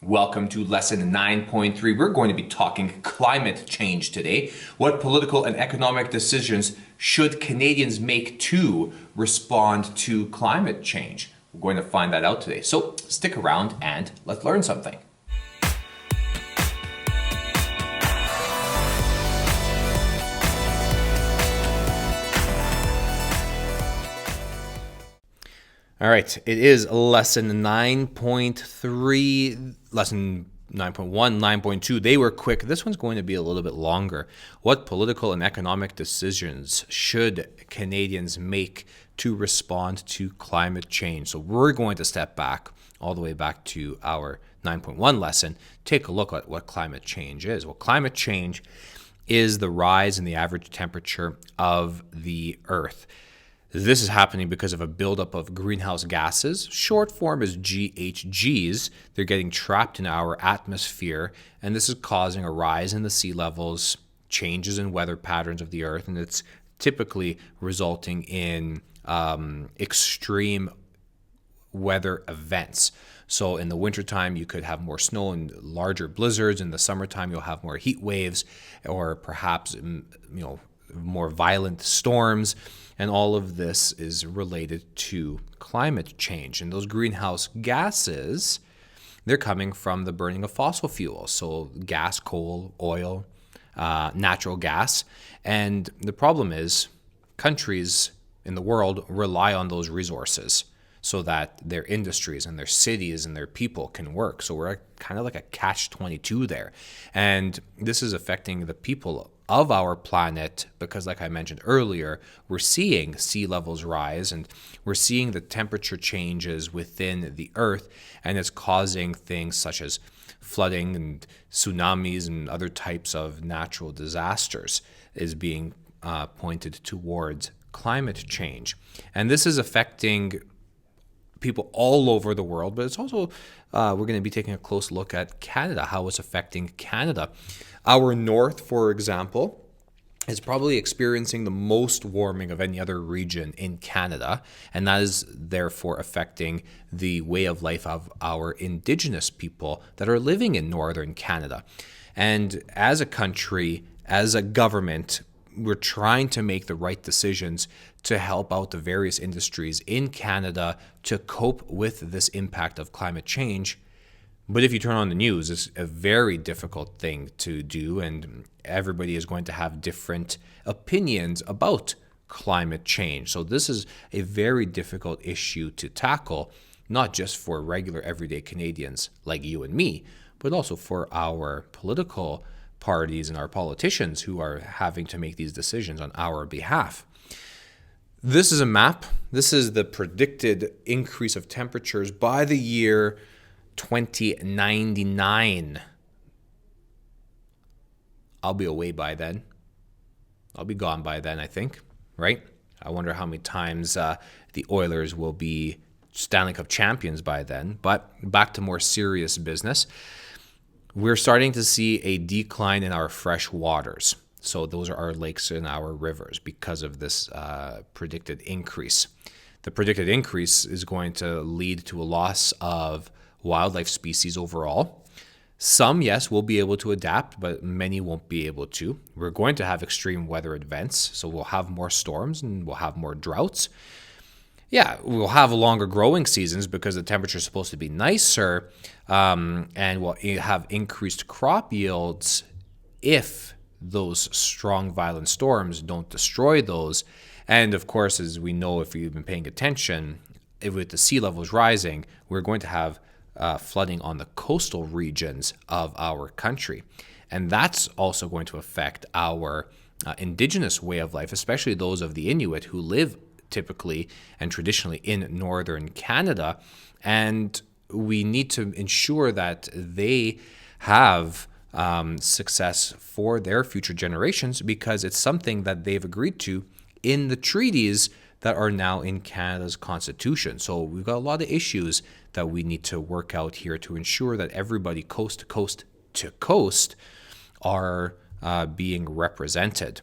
Welcome to lesson 9.3. We're going to be talking climate change today. What political and economic decisions should Canadians make to respond to climate change? We're going to find that out today. So stick around and let's learn something. All right, it is lesson 9.3, lesson 9.1, 9.2. They were quick. This one's going to be a little bit longer. What political and economic decisions should Canadians make to respond to climate change? So we're going to step back all the way back to our 9.1 lesson, take a look at what climate change is. Well, climate change is the rise in the average temperature of the Earth. This is happening because of a buildup of greenhouse gases. Short form is GHGs. They're getting trapped in our atmosphere, and this is causing a rise in the sea levels, changes in weather patterns of the Earth, and it's typically resulting in extreme weather events. So in the wintertime, you could have more snow and larger blizzards. In the summertime, you'll have more heat waves or perhaps more violent storms. And all of this is related to climate change. And those greenhouse gases, they're coming from the burning of fossil fuels. So gas, coal, oil, natural gas. And the problem is countries in the world rely on those resources so that their industries and their cities and their people can work. So we're kind of like a catch-22 there. And this is affecting the people of our planet because, like I mentioned earlier, we're seeing sea levels rise and we're seeing the temperature changes within the Earth, and it's causing things such as flooding and tsunamis and other types of natural disasters is being pointed towards climate change. And this is affecting people all over the world, but it's also, we're going to be taking a close look at Canada, how it's affecting Canada. Our north, for example, is probably experiencing the most warming of any other region in Canada, and that is therefore affecting the way of life of our Indigenous people that are living in northern Canada. And as a country, as a government, we're trying to make the right decisions to help out the various industries in Canada to cope with this impact of climate change. But if you turn on the news, it's a very difficult thing to do, and everybody is going to have different opinions about climate change. So this is a very difficult issue to tackle, not just for regular everyday Canadians like you and me, but also for our political parties and our politicians who are having to make these decisions on our behalf. This is a map. This is the predicted increase of temperatures by the year 2099. I'll be away by then. I'll be gone by then, I think, right? I wonder how many times the Oilers will be Stanley Cup champions by then. But back to more serious business. We're starting to see a decline in our fresh waters. So those are our lakes and our rivers because of this predicted increase. The predicted increase is going to lead to a loss of wildlife species overall. Some, yes, will be able to adapt, but many won't be able to. We're going to have extreme weather events, so we'll have more storms and we'll have more droughts. Yeah, we'll have longer growing seasons because the temperature is supposed to be nicer, and we'll have increased crop yields if those strong, violent storms don't destroy those. And of course, as we know, if you've been paying attention, with the sea levels rising, we're going to have flooding on the coastal regions of our country. And that's also going to affect our Indigenous way of life, especially those of the Inuit who live typically and traditionally in northern Canada. And we need to ensure that they have success for their future generations because it's something that they've agreed to in the treaties that are now in Canada's constitution. So we've got a lot of issues that we need to work out here to ensure that everybody coast to coast to coast are being represented.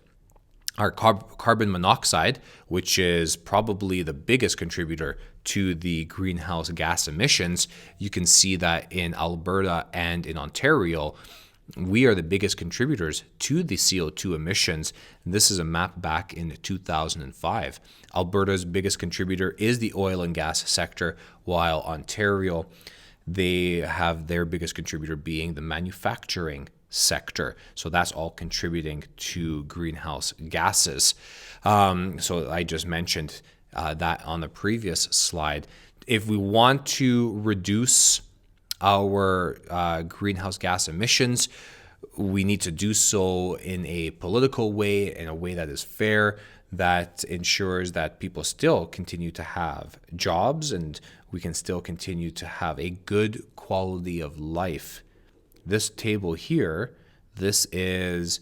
our carbon monoxide, which is probably the biggest contributor to the greenhouse gas emissions. You can see that in Alberta and in Ontario, we are the biggest contributors to the CO2 emissions. This is a map back in 2005. Alberta's biggest contributor is the oil and gas sector, while Ontario, they have their biggest contributor being the manufacturing sector. So that's all contributing to greenhouse gases. So I just mentioned that on the previous slide. If we want to reduce our greenhouse gas emissions, we need to do so in a political way, in a way that is fair, that ensures that people still continue to have jobs and we can still continue to have a good quality of life. This table here, this is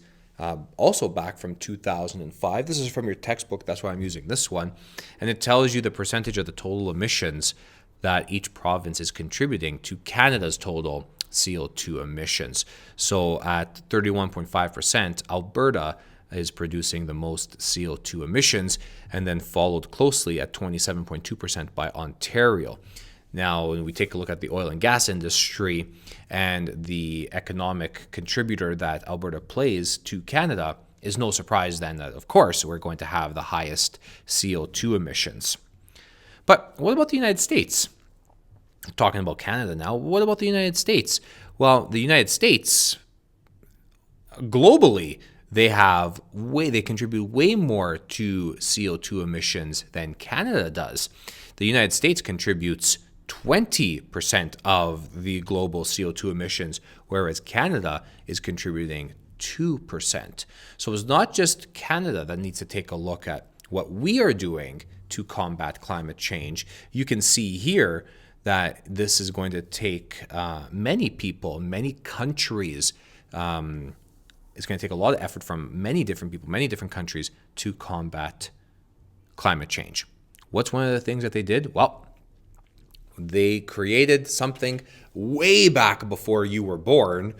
also back from 2005. This is from your textbook. That's why I'm using this one. And it tells you the percentage of the total emissions that each province is contributing to Canada's total CO2 emissions. So at 31.5%, Alberta is producing the most CO2 emissions, and then followed closely at 27.2% by Ontario. Now, when we take a look at the oil and gas industry and the economic contributor that Alberta plays to Canada, is no surprise then that, of course, we're going to have the highest CO2 emissions. But what about the United States? Talking about Canada now, what about the United States? Well, the United States, globally, they contribute way more to CO2 emissions than Canada does. The United States contributes 20% of the global CO2 emissions, whereas Canada is contributing 2%. So it's not just Canada that needs to take a look at what we are doing to combat climate change. You can see here that this is going to take many people, many countries. It's going to take a lot of effort from many different people, many different countries to combat climate change. What's one of the things that they did? Well, they created something way back before you were born.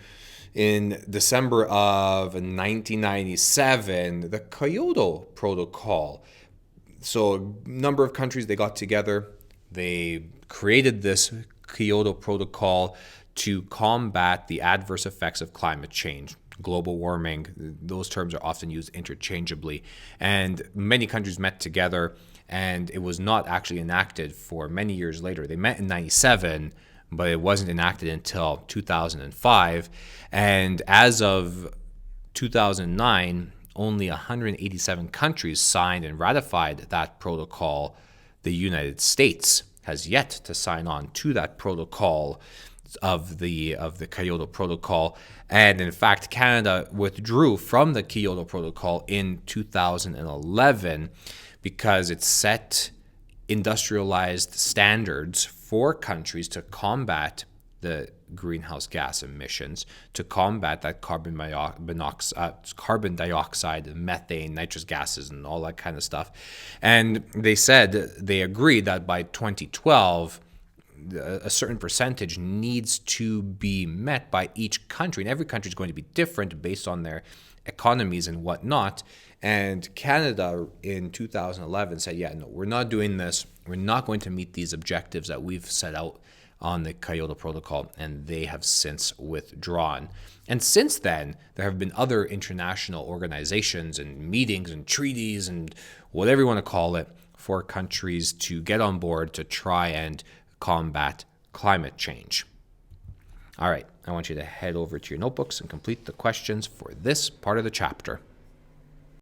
In December of 1997, the Kyoto Protocol. So a number of countries, they got together, they created this Kyoto Protocol to combat the adverse effects of climate change. Global warming, those terms are often used interchangeably. And many countries met together, and it was not actually enacted for many years later. They met in 97, but it wasn't enacted until 2005. And as of 2009, only 187 countries signed and ratified that protocol. The United States has yet to sign on to that protocol of the Kyoto Protocol. And in fact, Canada withdrew from the Kyoto Protocol in 2011 because it set industrialized standards for countries to combat the greenhouse gas emissions, to combat that carbon dioxide, methane, nitrous gases, and all that kind of stuff. And they agreed that by 2012, a certain percentage needs to be met by each country. And every country is going to be different based on their economies and whatnot. And Canada in 2011 said, yeah, no, we're not doing this. We're not going to meet these objectives that we've set out on the Kyoto Protocol, and they have since withdrawn. And since then, there have been other international organizations and meetings and treaties and whatever you want to call it for countries to get on board to try and combat climate change. All right, I want you to head over to your notebooks and complete the questions for this part of the chapter.